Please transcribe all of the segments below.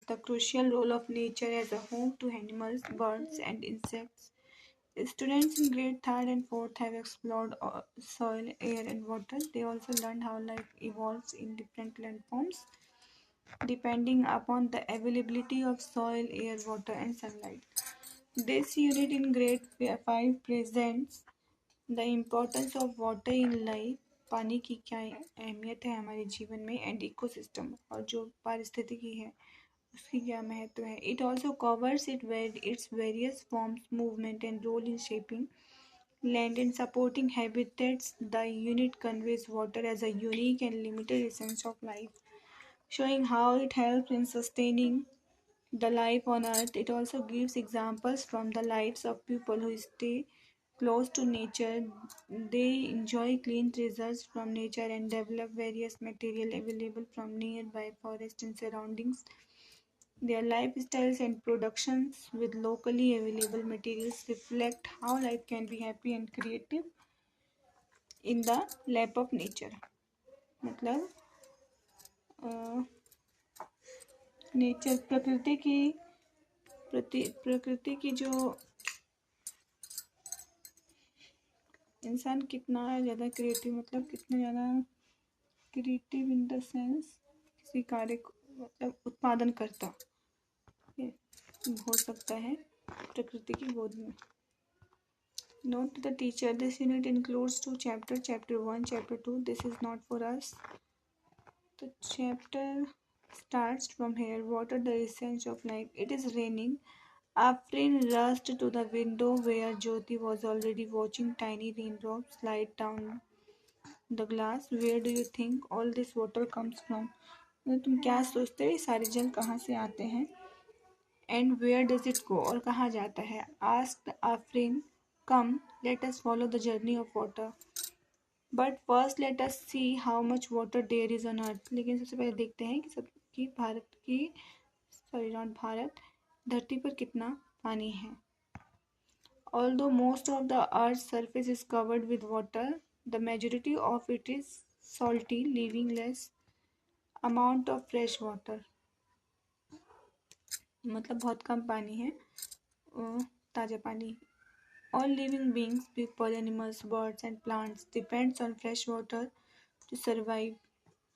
the crucial role of nature as a home to animals, birds, and insects. Students in grade 3rd and 4th have explored soil, air, and water. They also learned how life evolves in different landforms depending upon the availability of soil, air, water, and sunlight. This unit in grade 5 presents the importance of water in life. पानी की क्या अहमियत है हमारे जीवन में and ecosystem और जो पारिस्थितिकी है उसकी क्या महत्व है. It also covers its various forms, movement, and role in shaping land and supporting habitats. The unit conveys water as a unique and limited essence of life, showing how it helps in sustaining the life on earth. It also gives examples from the lives of people who stay close to nature. They enjoy clean treasures from nature and develop various material available from nearby forest and surroundings. Their lifestyles and productions with locally available materials reflect how life can be happy and creative in the lap of nature. मतलब nature प्रकृति की जो इंसान कितना ज़्यादा creative, मतलब कितना ज़्यादा क्रिएटिव इन द सेंस किसी कार्य को मतलब उत्पादन करता हो सकता है प्रकृति की गोद में. Note to the teacher, this unit includes 2 chapters, chapter 1, chapter 2. This is not for us. The chapter starts from here. Water, the essence of life. It is raining. Afrin rushed to the window where Jyoti was already watching tiny raindrops slide down the glass. Where do you think all this water comes from? तुम क्या सोचते हो ये सारे जल कहाँ से आते हैं? And where does it go? और कहाँ जाता है? Asked Afrin. Come, let us follow the journey of water. But first let us see how much water there is on earth. लेकिन सबसे पहले देखते हैं कि धरती पर कितना पानी है. Although most of the earth's surface is covered with water, the majority of it is salty, leaving less amount of fresh water. मतलब बहुत कम पानी है ताज़ा पानी. All living beings, people, animals, birds and plants depends on fresh water to survive.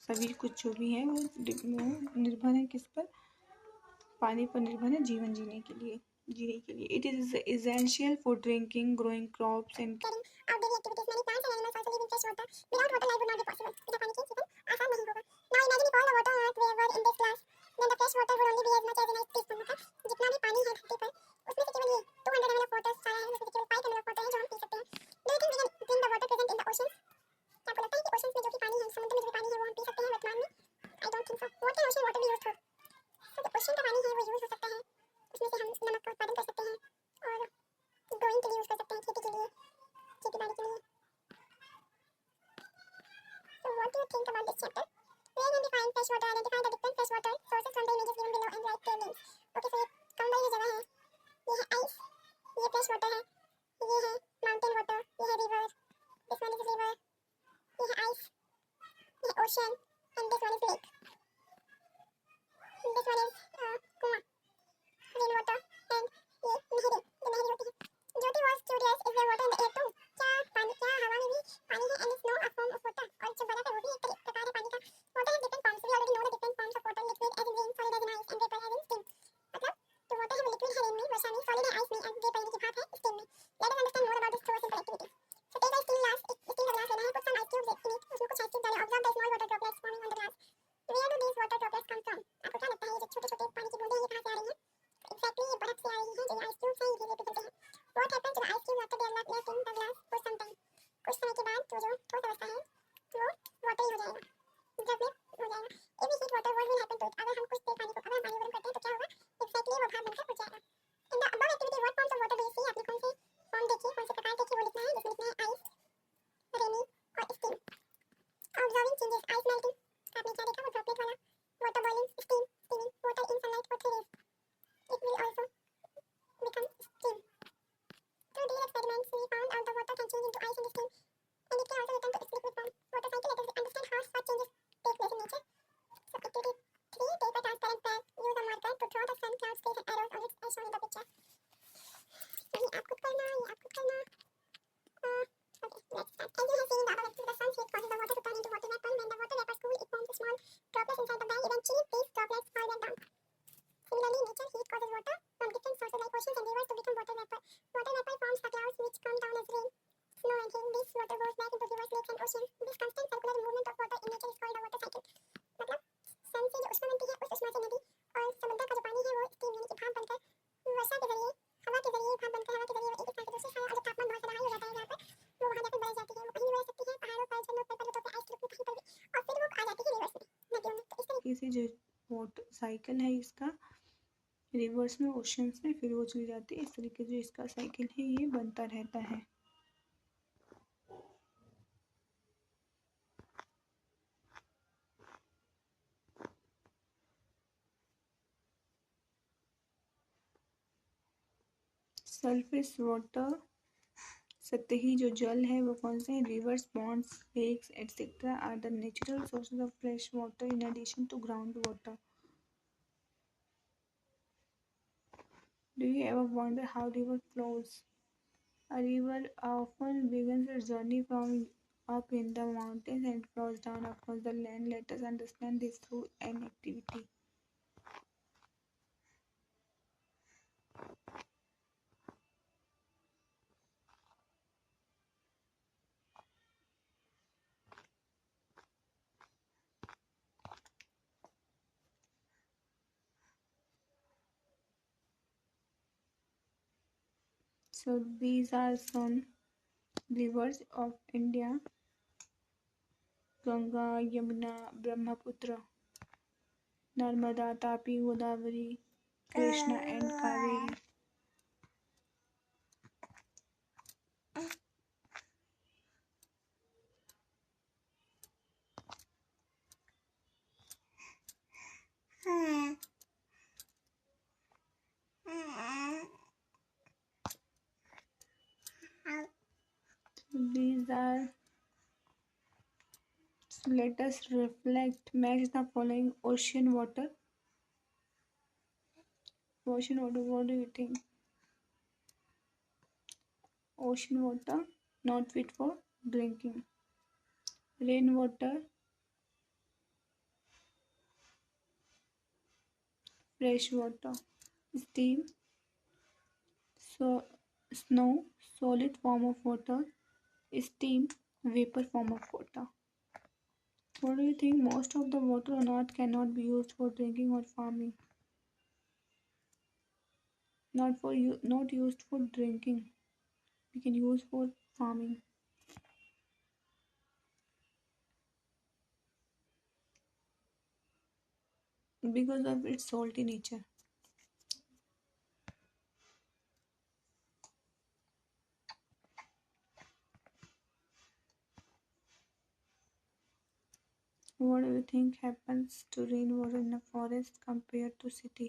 सभी कुछ जो भी है वो निर्भर है किस पर? पानी पर निर्भर है जीने के लिए. It is essential for drinking, growing crops and outdoor activities. Many plants and animals also live in fresh water. Without water, life would not be possible. बिना पानी के जीवन आसान नहीं होगा. Now imagine if all the water on earth were in this glass, then the fresh water would only be as much as a nice teaspoon. मतलब जितना भी पानी है धरती पर उसमें से केवल ये 200 ml of water सारा है, उसमें से केवल 5 ml of water है जो हम पी सकते हैं. Do you think we can drink the water present in the oceans? क्या आपको लगता है कि ओशंस में जो भी पानी है, समुद्र में जो भी पानी है वो हम पी सकते हैं वर्तमान में? I don't think so. What can ocean water be used for? तो जो ओशन का पानी है वो यूज हो सकता है, उसमें से हम नमक का उत्पादन कर सकते हैं और ग्रोइंग के लिए यूज कर सकते हैं, खेती के लिए, खेती बाड़ी के लिए. So what do you think about this chapter? Where can we find fresh water? Identify the different fresh water sources from the images given below and write their names. Okay, so ये कौन सी जगह है तरीके से जो water cycle है इसका reverse में ओशंस में फिर वो चली जाती है। इस तरीके से इसका साइकिल है ये बनता रहता है। सरफेस वाटर, सतही जो जल है वो कौन से हैं? Rivers, ponds, lakes etcetera are the natural sources of fresh water in addition to ground water. Do you ever wonder how river flows? A river often begins its journey from up in the mountains and flows down across the land. Let us understand this through an activity. So these are some rivers of India: Ganga, Yamuna, Brahmaputra, Narmada, Tapi, Godavari, Krishna, and Kaveri. These are, so let us reflect. Match the following: ocean water. Ocean water, what do you think? Ocean water, not fit for drinking. Rainwater, fresh water. Steam, so snow, solid form of water. Steam, vapor form of water. What do you think? Most of the water on earth cannot be used for drinking or farming. Not used for drinking. We can use for farming because of its salty nature. What do you think happens to rainwater in a forest compared to city?